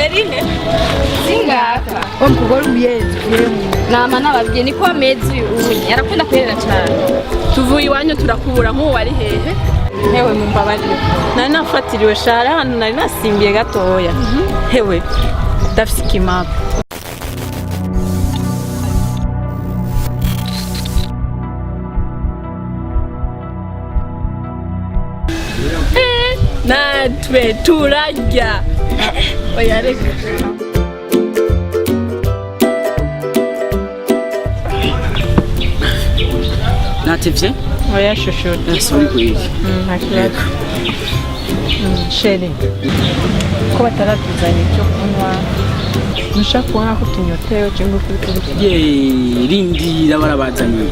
Berine singaka umugore uyenze nama nababwiye niko amezi ubu yarakunda kwerera cyane. tuvuye iwanyu turakubura nk'uwari hehe hewe mumbabarire nari nafatiriwe shara hano nari nasimbiye gatoya hewe ndafise ikimapu natwe turarya oya reka natevye oya shushuti sorry kweli ntakibazo sheri ko bataratuzanye icyo kunywa nushaka kubona ko tunyotewe cyangwa kuri ye rindira barabazanye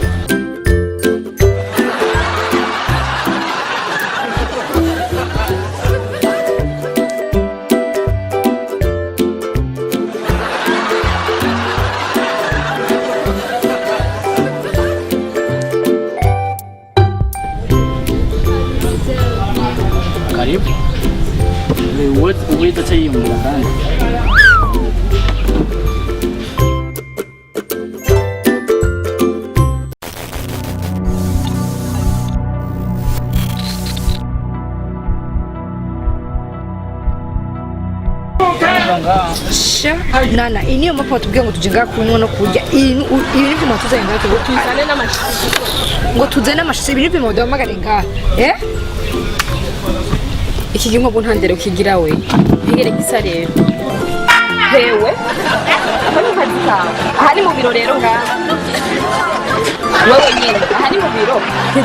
karibu wewe tatayim ndani nana ini yo mapo tubwiye ngo tujinga kunywa no kurya ibi ni bimo tuzanye ngo tuzane n'amashyi ngo tuzane amashyi ibi ni bimo domagare ngaha iki gimwe bo ntandere ukigira we ntigere gisa rero hewe aho ni kazi kawe aha ni mu biro rero ngaha wewe nyine aha ni mu biro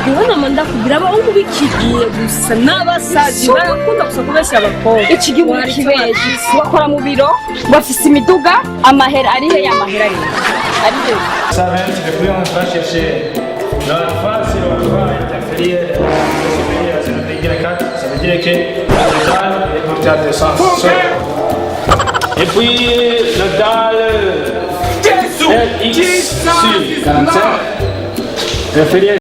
tebona manda kugira abahungu bikigiye gusa n'abasazi barakunda gusa kubeshya abakobwa iki gimwe kibeje bakora mu biro bafise imiduga amahera ari he yamahera ye ari he Ça va, depuis on va chercher la face et on va interférer ça veut dire 4, ça veut dire que la dalle est portée à descente. Et puis le dalle X sur 45 référé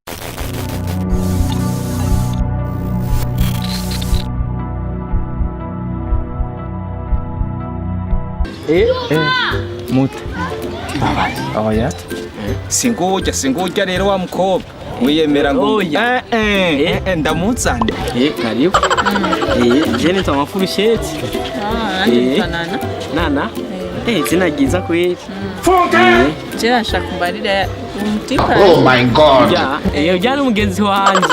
Muta. Oya. Singoja rero wa mukobwa. Wiyemera ngo ndamuzane. karibu je nitwa MAFURUSHETI nana zina ryiza kweli je nashaka kumbarira umutipa Oh my god. ya jana umugenzi wanje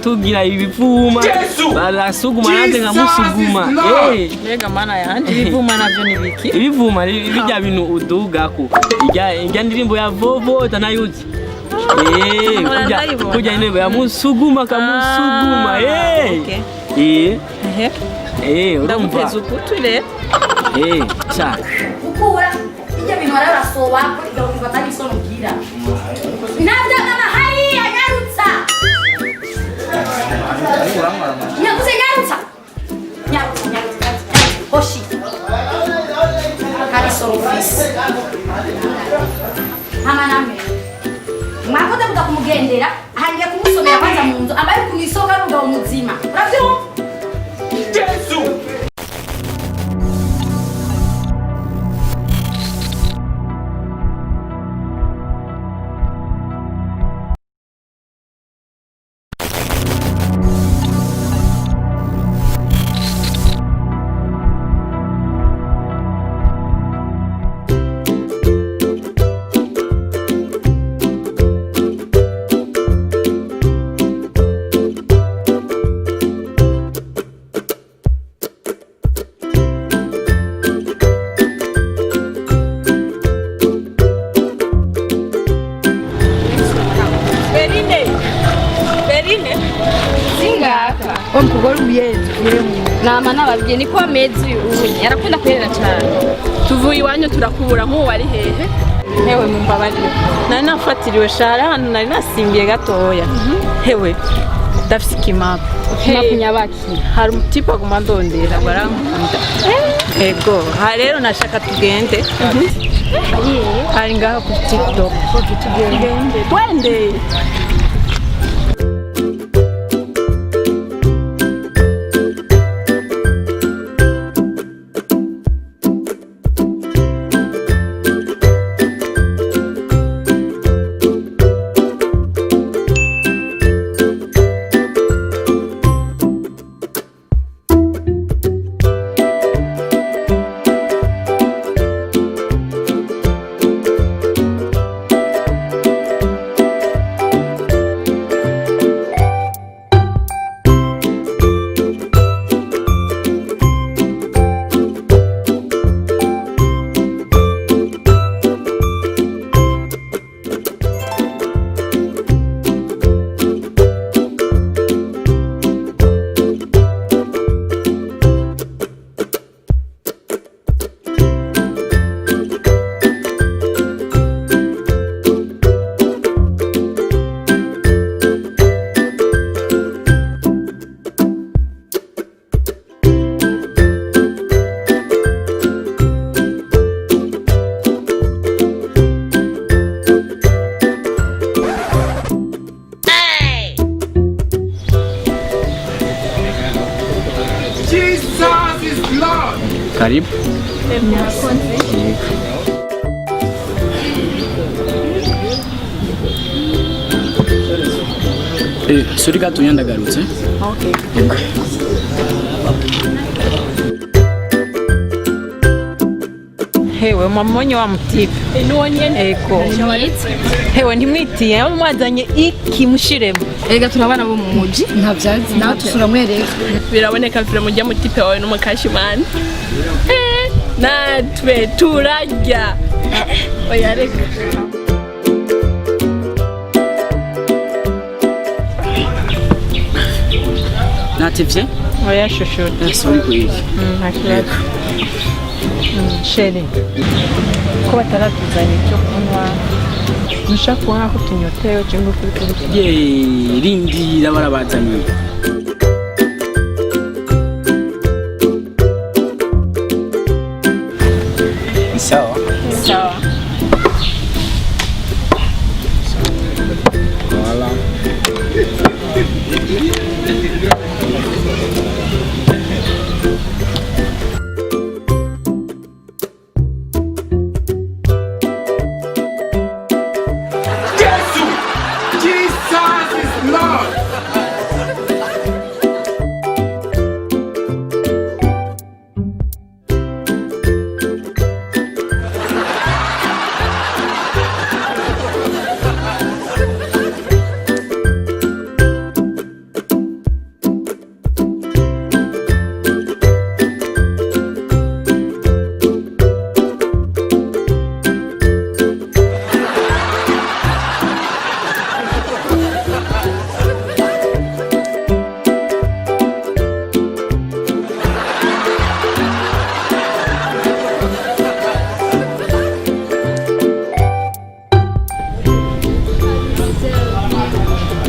tugira ibivuma barasuguma nanze nkamusuguma mbega mana yanje ibivuma navyo nibiki ibivuma bijya bintu udugako ijya ndirimbo ya vovo tanayuzi kujya indirimbo ya musuguma kamusuguma ndamupeza ukutule cha ukura ijya bintu arasoba kujya kufata bisono gira nabya mama hari anyarutsa nyakuze nyarutsa hoshi kari solo fisi mama name mwakoze kuda kumugendera ahangiye kumusomera kwanza mu nzu ambaye kumisoka ruga umuzima uravyo umugore uyenze nama nababwiye niko amezi ubu yarakunda kwerera cyane. tuvuye iwanyu turakubura nk'uwari hehe hewe mumbabarire nari nafatiriwe shara hano nari nasimbiye gatoya hewe ndafise ikimapu nyabaki hari umutipa aguma ndondera barankunda ego ha rero nashaka tugende hari ngaho ku TikTok twende Karibu. Suri gato yandagarutse. Okay. Hewe mwamonye wa mutipe. Nuwo nyene. Ego. Hewe ntimwitiye mwazanye iki mushiremo. Ega turabana bo mu muji ntavyazi nawe turamwereka. Biraboneka vile mujya mutipe wawe n'umukashimani. Natwe turarya. Oya reka. Nativye? Oya shushuti. Sorry kweli. Ntakibazo. Sheri. Ko bataratuzanye icyo kunywa. Nshaka kunywa ko tunyotewe cyangwa kuri kuri. Ye, rindira barabazanye. Sawa. Sawa. Voilà.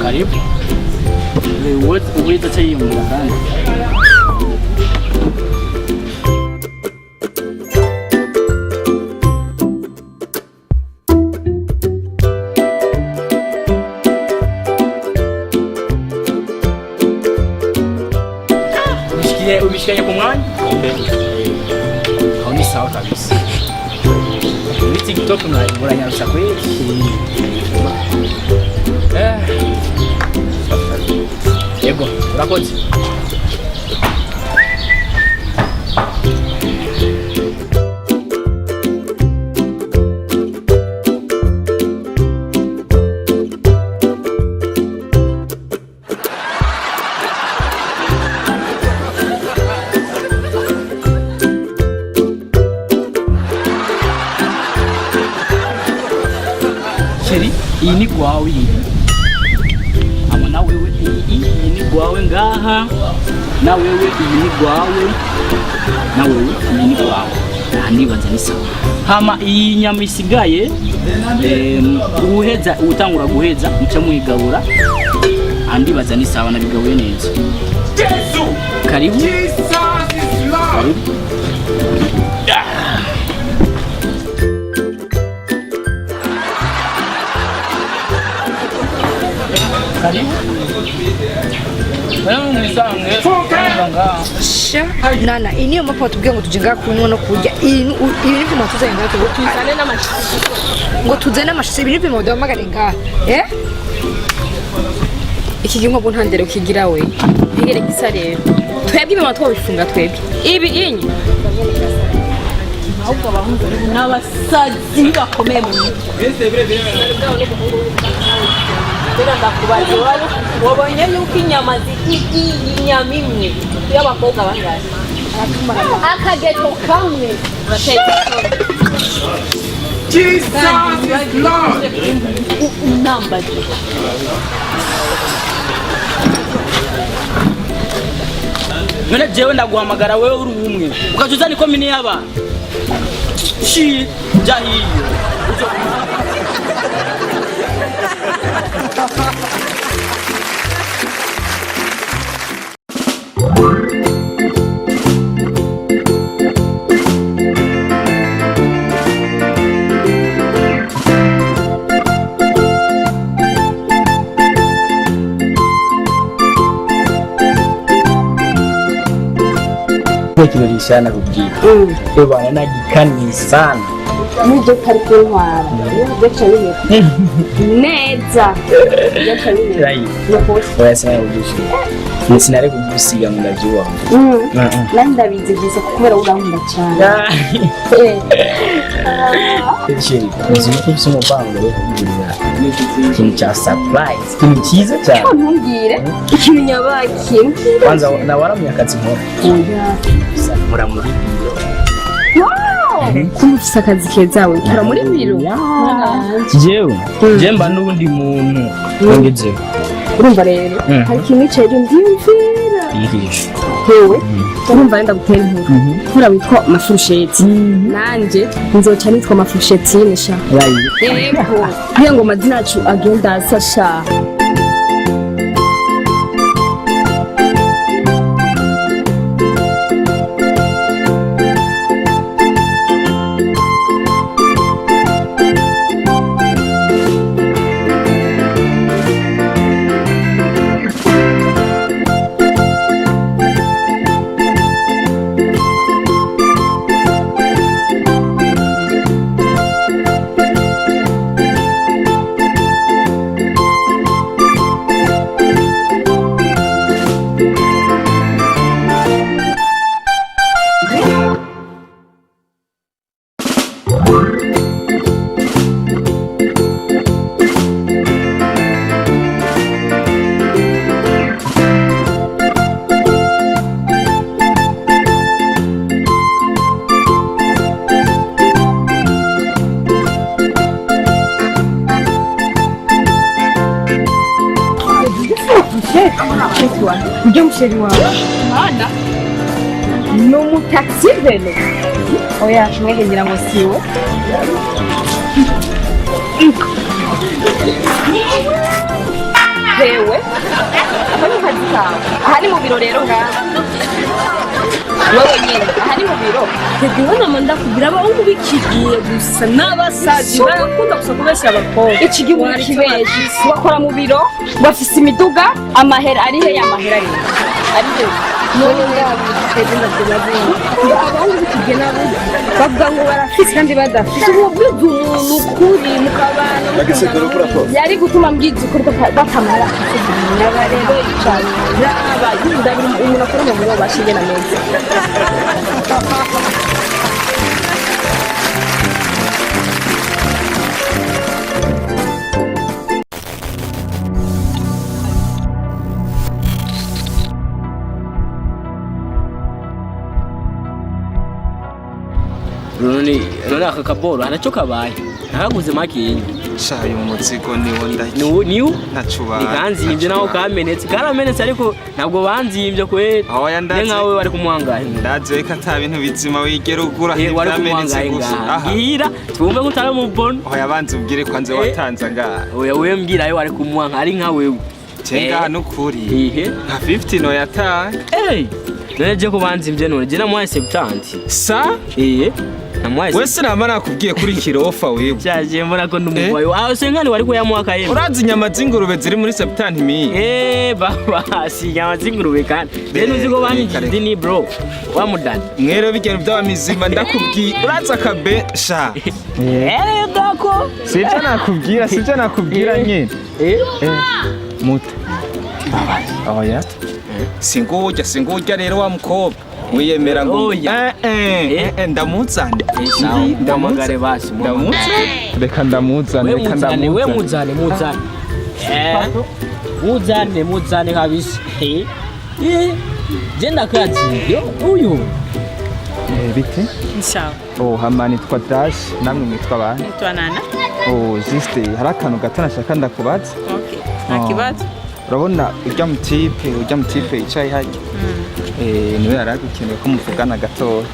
Karibu. Wewe tayari mndani. Ubishikanye ku mwanya? Ni sawa kabisa. Muri TikTok muranyarusha kweli. Yego, urakoze. Sheri, iyi ni gwawe iyi. Ama na wewe iyi ni gwawe ngaha. Na wewe iyi ni gwawe. Na wewe iyi ni gwawe. Ndibaza ni sawa. Hama iyi nyama isigaye uheza utangura guheza muca muigabura. Ndibaza ni sawa nabigabuye neza. Karibu. Karibu. Nana, iyi niyo mpamvu batubwiye ngo tujye ngaha kunywa no kurya. Ibi ni byo tuzanye ngaha Tuzane n'amashusho. ngo tuzane amashusho. Ibi ni byo duhamagare ngaha. Iki gihe nk'ubu ntandere ukigira we. Hegere gisa rero. Twebwe ibintu twabifunga twebwe. Ibi inyi. Ahubwo abahungu n'abasazi bakomeye mu mitwe. Ndakubaza wabonye yuko inyama inyama imwe y'abakobwa bangahe akageto kamwe unambaje None jewe ndaguhamagara wewe uri umwe ukajuza ni komine yaba shi jahiyo kirori sana kubwira bana nagikani sana nibyo kari kuntwara nibyo cyane neza nibyo cyane right wese narugisha sinari kugusiga mu ndagiwa nandi ndabizi gusa kubera urankunda cyane Sheri, nziko kubisa umupango wo kugurira ikintu cya surprise, ikintu cyiza cyane. Ntumbwire ikintu nyabaki. Kwanza na waramuye akazi nkora. Mura muri biro. Wow! Kumufisa akazi kezawe, mura muri biro. Jewe mba n'ubundi muntu ngeze. Urumva rero, hari ikintu cyejo ndiyumvira. Irisho. Hewe, urumva renda gutera inkuru. Kura witwa MAFURUSHETI. Nanje nzoca nitwa MAFURUSHETI nesha. Yego. Iyo ngo madina yacu agenda asasha. Ujya musheri wawe mana no mu taxi velo oya shimwe ngira ngo siwo hewe apa ni kazi kawe aha ni mu biro rero ngaha wewe nyine aha ni mu biro Tegibona manda kugira aba ubikigiye gusa n'abasazi barakunda gusa kubeshya abakobwa iki gihugu kibeje bakora mu biro bafise imiduga amahera ari he yamahera ari he none ndabiteza ndabyo abandi bikigiye nabo bavuga ngo barafise kandi badafise ubu bwiza umuntu kuri mukabana yari gutuma mbwiza ukuri batamara n'abarero cyane yaba yindabira umuntu akora mu biro bashinge na neza none aka kaboro hanacho kabaye naraguze makinyi shaye umuzigo niwo niwo ntacuba nikanzimvye naho kamenetse karamenetse ariko ntabwo banzimvye kwera aho yandaze nkawe bari kumwangahe ndaze ko ata bintu bizima wigera ugura wari kumwangahe ngaha gihira twumve ko utari mu bono aho yabanze ubwire kwanze watanze ngaha oya wewe mbwira ayo wari kumwanka ari nka wewe cenga nukuri nka 50 no yatanga none je ko banzimvye none je namuhaye 70 sa wese nama nakubwiye kuri kirofa wewe cyaje mbona ko ndumuvayo aho senkani wari kuyamuha yemwe urazi inyama z'ingurube ziri muri septani mi baba si inyama z'ingurube kandi rero uzi ko banyigije ni bro wa mudani mwero bigero by'abamizima ndakubwiye urazi akabe sha dako sije nakubwira nyine muta oya singujya rero wa mukobwa wiyemera ngo ndamuzane ndamugare basi reka ndamuzane we muzane kabisa je ndakazi uyu bite Sawa. hama nitwa Dash namwe mwitwa bane Nitwa Nana. juste hari akantu gato nashaka ndakubaza Okay. Nakibazo. urabona ujya mutipe yicaye hajya niwe yaragukeneye ko muvugana gato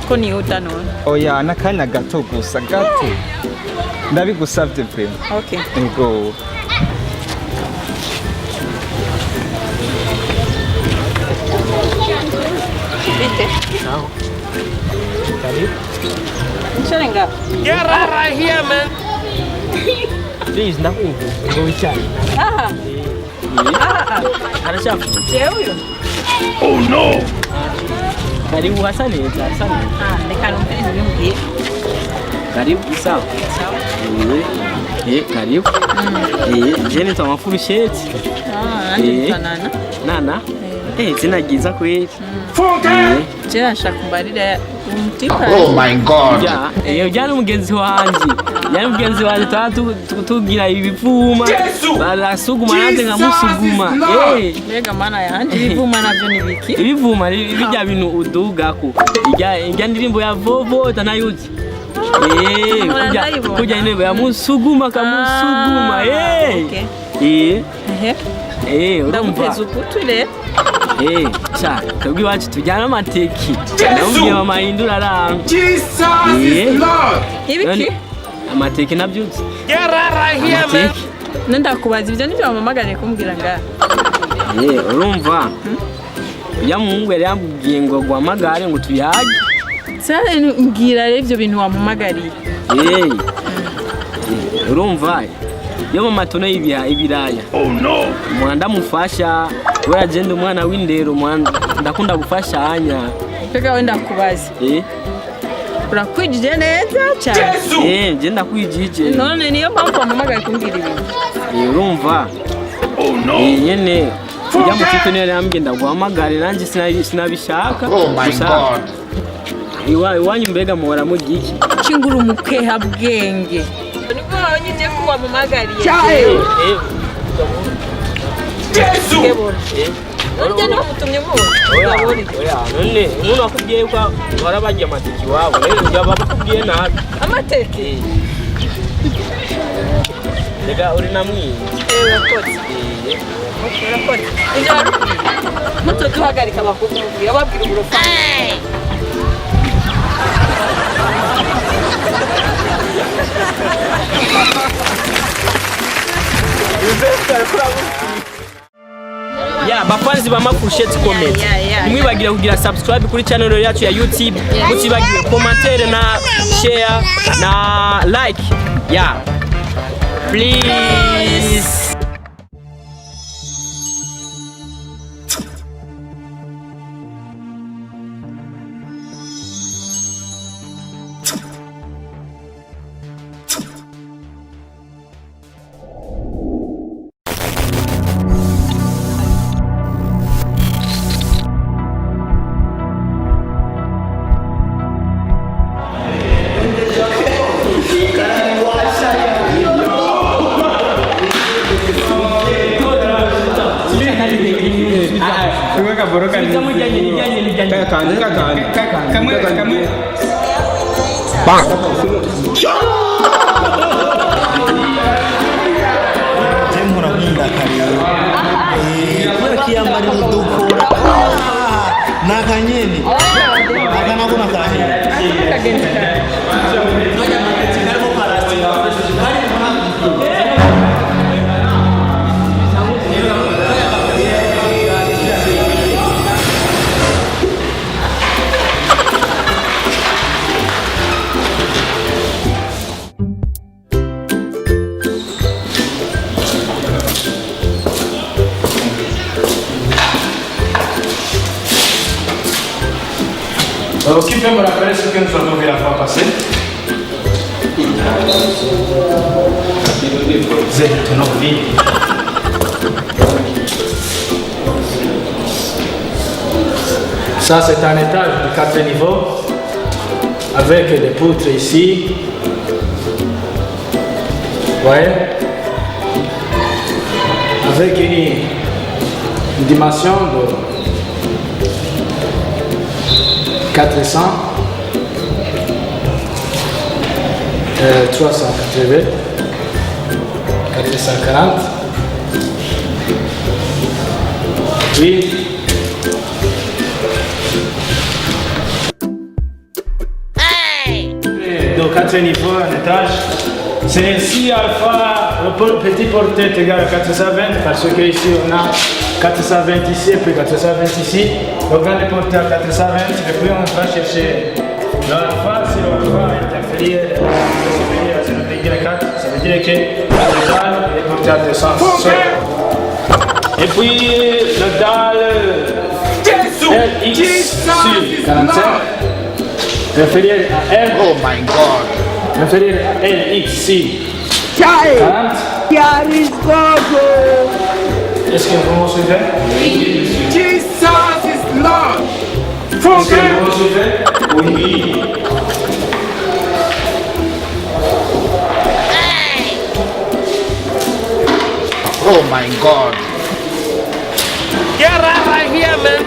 Ko ni utanone. oya n'akanya gato gusa gato ndabigusabye pe Okay. ego Bite. Sawa. Sharenga. Get right here, man. Please, nakumva ngo wicyane. Aha. Arashaka. Jewe. Oh no. Karibu hasa neza, hasa neza. Reka numvirize bimbwiye. Karibu sawa. Karibu. Je nitwa Mafurusheti. Nana. Nana? Zina ryiza kweli. Je nashaka kumbarira umutipa. Oh my god. Ujyana umugenzi wanje. Yari umugenzi wanje tugira ibivuma. Barasuguma nanze nkamusuguma. Mbega mana yanje ibivuma navyo ni biki? Ibivuma bijya bintu udugako. Ijya ndirimbo ya vovo tanayuzi. Kujya intebe yamusuguma kamusuguma. Urumva ukutule. Cha twebwe iwacu tujyana amateki. Namubwiye mama ahindura aranga. Ibiki? Amateki nabyutse. Amateki. Ndakubaza ibyo nibyo wamamagariye kumbwira ngaha. Urumva? Ya muhungu yari yambwiye ngo guhamagare ngo tuyage. Sasa mbwira rero ibyo bintu wamamagariye. Urumva? Yo mama tuna ibiraya. Oh no. Mwanda mufasha. We agenda umwana w'indero mwanda. Ndakunda gufashanya. Peka wenda kubaza. Urakwijije neza cyane. Je ndakwijije. None niyo mpamvu wamamagaye kumbwira ibintu. Urumva? Oh no. Nyene ujya mu kipe niyo yambwiye ndaguhamagare nanjye sinabishaka. Oh my god. Iwanyu mbega muhora mu giki? Kingura umukeha bwenge. Nibwo wanyine ko wamamagariye. Yesu. Urya no mutumye mu. None umuntu akubwiye ko uhora bagiye amateki wabo rero ujya bakubwiye nabi. Amateki. Lega uri namwi. Urakoze. Urakoze. Ibyo warubwiye. Muto duhagarika bakubwira babwira uburofa. Bafanzi ba Mafurusheti Comedy. Nimwibagire kugira subscribe kuri channel yacu ya YouTube. Mutibagire commentaire na share na like. Please. Nakanyeni. Nakana kuna kahera. Qui peut me rappeler ce que nous avons vu la fois passée? Vous êtes nos vies. Ça, c'est un étage de 4 niveaux avec des poutres ici. Vous voyez? Avec une dimension de 400, 380, 440, puis donc 4 niveaux, un étage. C'est si alpha, le petit portée est égal à 420 parce que ici on a 420 ici et puis 420 ici. Donc on est porté à 420 et puis on va chercher l'alpha, si l'alpha est inférieur à 0,4, ça veut dire que le dalle est porté à 200. Et puis le dalle LX 47. Inférieur à R. Oh my God. Inférieur à L, X, C. 40. Est-ce que vous me suivez? Jesus is Lord. Est-ce que vous me suivez? Oui. Oh my God. Get right here, man.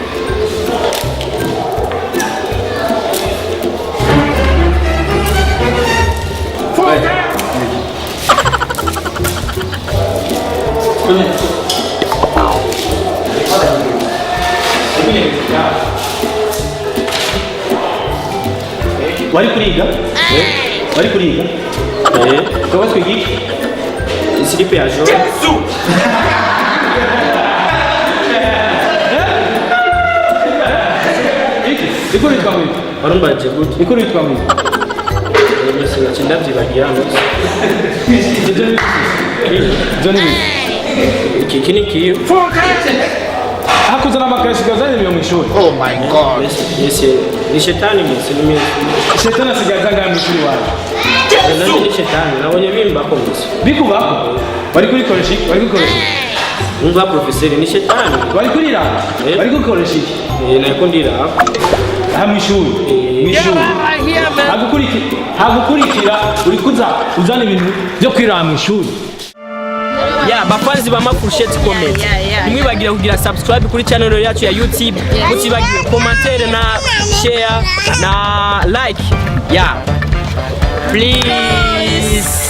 Wari kuriga? Wari kuriga? Kaba twigi? Silipe ya jo. Iko ritwa mwi? Warumbaje gute? Iko ritwa mwi? Mbese cyenda byibagiye hano. Joni. Iki ni kiyo. Hakuzana makashi gazani mu ishuri. Oh my God. Yes, ni shetani mwese ni mimi. Shetani sigazanga mu ishuri waje. Nani ni shetani nabonye bimba ko mwese. Bikuba? Bari kuri koreshi, bari kuri koreshi. Umva professeur ni shetani. Bari kuri ra? Bari kuri koreshi. Nako ndira. Aha mu ishuri. Mu ishuri. Hagukurikira uri kuza uzana ibintu byo kwirara mu ishuri. Ya bafanzi ba MAFURUSHETI COMEDY nimwibagira kugira subscribe kuri channel yacu ya YouTube, mutibagiwe commentaire na share na like. Ya please.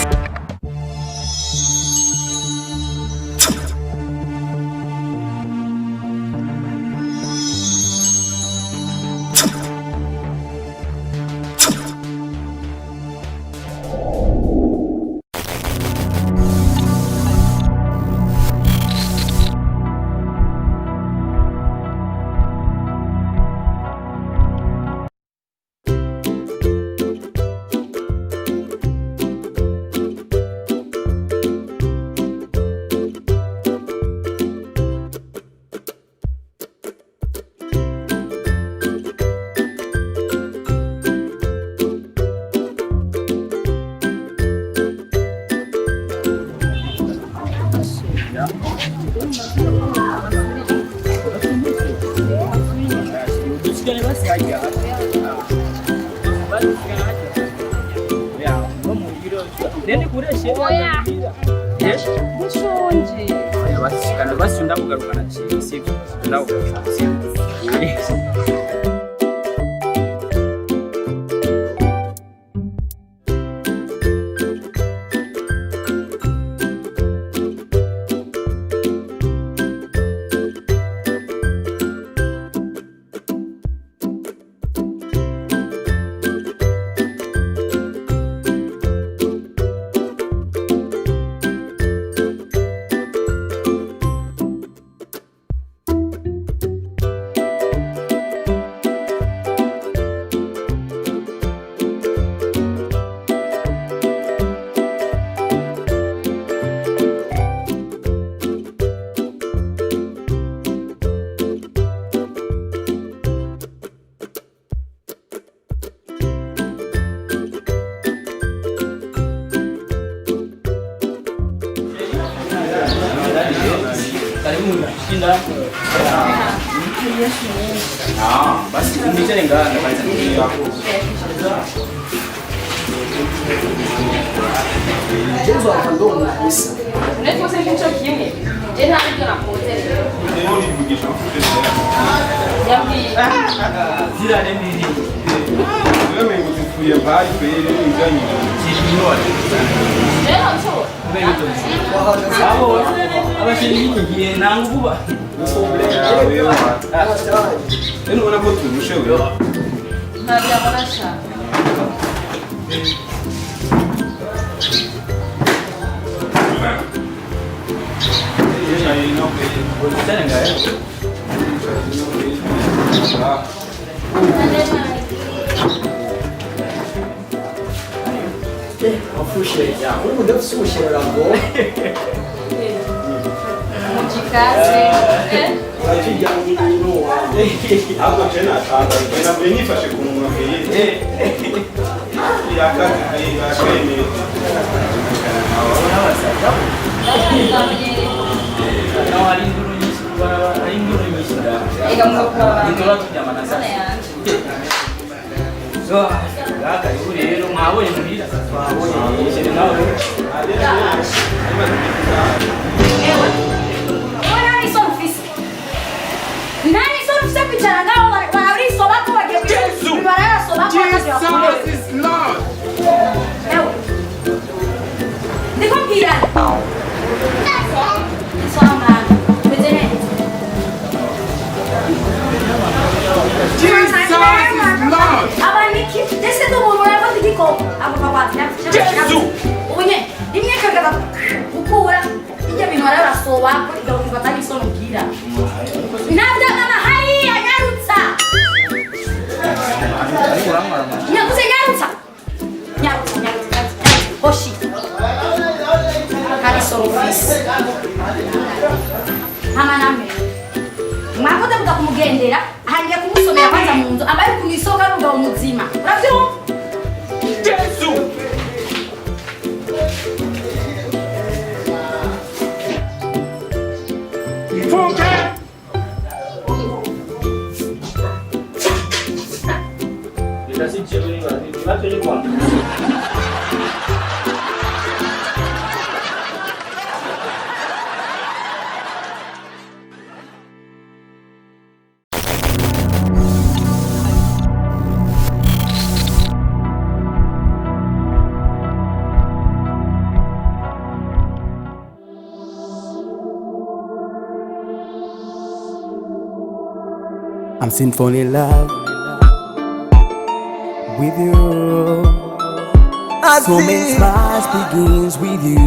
Basi ndakugarukana chini sivyo? Ndakugarukana sivyo? Basi kumbichane ngana kwanza ndio hapo. Jezo akandona kabisa. Unaweza kusema kitu kimwe. Je, nani ndio anapotea? Leo ni mvugisho. Yambi. Zira nini? Wewe mkufuya bali kwa ile ngani. Abo abashiri ngiye nangu kuba. Eno wanapo tumushewe. Ntabya barasha. Mafurusheti, ubu ndasushira ngo. Mujikaze. Akijya mu bintu. Hapo tena atanga. Tena benifashe kumunwa keye. Yakazi keye gasheme. No, hari induru nyinshi da. Ega mukaba. Induru tujyamana sana. So, gaka yuri rero mwabonye muhira. Twabonye ishene nawe. Nani sorufisi? Nani sorufisi kwicara ngaho barisoba ko bagiye kwibarara soba ko Jesus is Lord. Ewe. Ndiko mbira. Soma. Mezene. Jesus is Lord. Abaniki, desse do mundo leva de kiko. Abo papa, Jesus. Unye, imye kagaba. Ukura. Ije binwara soba ko ndokubata isono mbira. Nabda mama hari anyarutsa. Nyakuze nyarutsa. Nyarutsa. Hoshi. Hari sorofisi. Mama name. Mwakoze kuza kumugendera, ahangiye kumusomera kwanza mu nzu, ambaye kunisoka n'umugabo muzima. Uravyumva? Yesu. Funke. Irihasi chebeni bari. Bato ni kwa. I'm sinfully in love with you. So many smiles begins with you.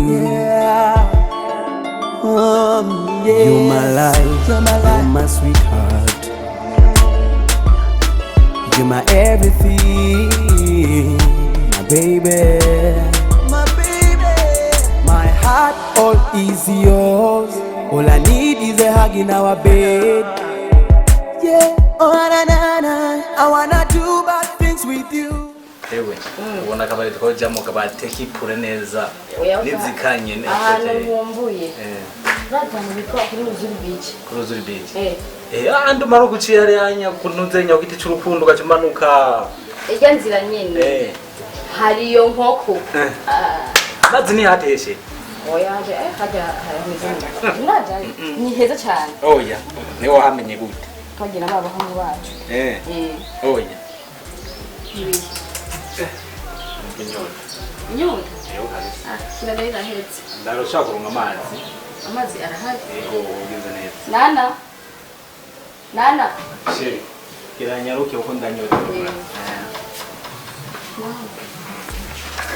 You're my life, you're my sweetheart. You're my everything, my baby. My heart all is yours. All I need is a hug in our bed. Yeah, oh na na na, I wanna do bad things with you. Ewe, ubona kabari twojamo kabateki pure neza. Nizikanye neza. Ahantu mwumbuye. Zatanga bitwa kuri Ruzuri Beach. Kuri Ruzuri Beach. Ando maro guciya ryanya kunuze nya giti cy'urukundo gacimanuka. Ijya nzira nyene. Hari iyo nkoko. Mazi ni hateshe. Oya haje haja haramizana. Naja ni heza cyane. Oya, niwo hamenye gute. Kagira baba hangu bacu. Oya. Inyota. Sinabera hetse. Ndarushaka kurunga amazi. Amazi arahari. Yego, ugeze neza. Nana. Sheri. Kiranyaruke uko ndanyota.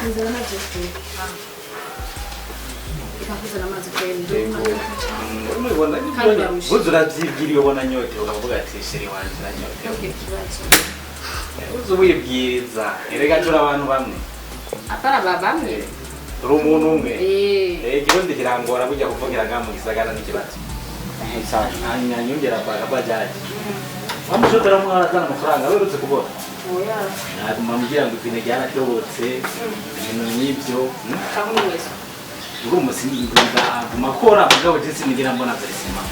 Nzana Jesu. Ikakuza amazi kweli. Umubona buzura byibwiriye ubona nyote ukavuga ati sheri wanje na nyote. Okay, kibazo. Uzubibwiriza. Erega tura abantu bamwe. Apana babamwe. Turi umuntu umwe. Ikirundi kirangora kujya kuvugira ngamu gisagara n'ikibazo. Sawa. Nyongera kwa bajaji. Wamushotera mwana kana amafaranga werutse kubona. Oya. Namubwira ngo ipine ryaratobotse. Ibintu n'ibyo. Kamwe wese. Ngo umusingiza amakora mugabo je sinigira mbona verisima.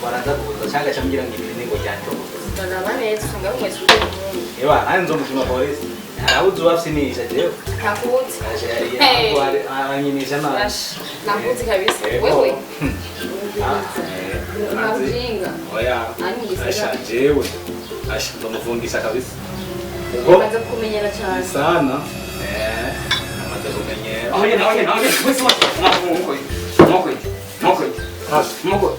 Baraza kuza cyanga cyambira ngo ibintu ngo ryatobotse. Bana neza ngabo mwese. Ewa, anzo mushima polisi. Arauzu wafsinisha jewe. Nakuzi. Anyinisha na. Nakuzi kabisa. Wewe. Mabinga. Oya. Asha jewe. Asha ndamufundisha kabisa. Umaze kumenyera cyane. Sana. Amaze kumenyera. Oye. Wese wose. Moko.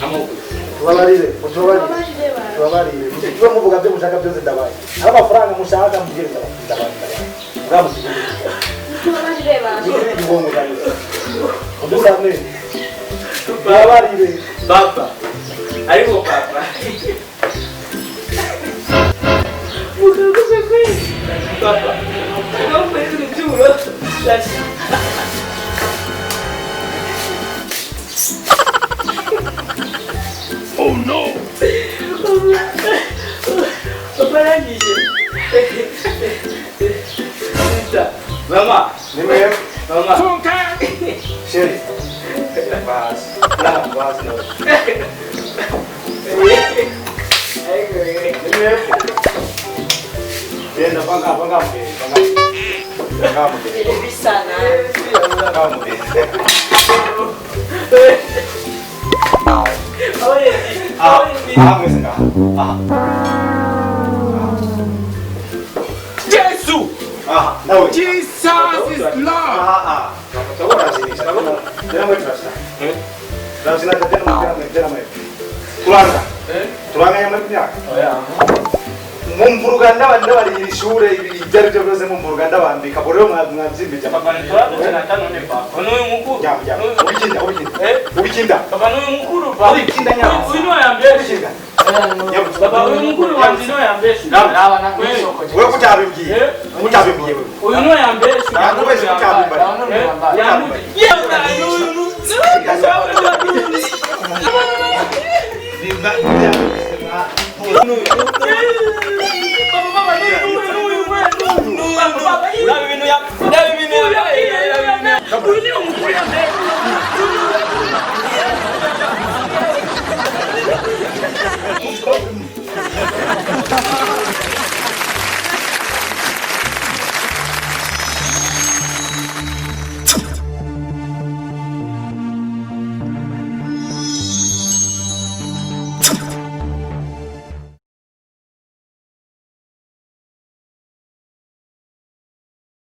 Amoko. Tubabarire. Ibyo muvuga byo mushaka byose ndabaye. Amafaranga mushaka mugire ndabaye. Uramusiga. Tubabarire banje. Igihombo cyane. Udusane. Tubabarire. Papa. Ariko papa. Papa. Não fez o juro. Oh no! Mama, mama. Sherry. Vas. Vas no. Bien, bangga. Bisa na. Jesus! No. Jesus is Lord! Tulanga ya mapya. Mumburuganda bande bari ishure ibyari byo byose mumburuganda bambika boro mwazimbije Papa ni twabu tena tano ne papa. Ono mukuru. ya ubikinda Papa no mukuru ba. ubikinda nyama Uno yambye. ubikinda Papa uyu mukuru wa ndino yambye. Naba na wewe kutabibwiye wewe Uno yambye. ntabwo wese kutabibwiye Yambye.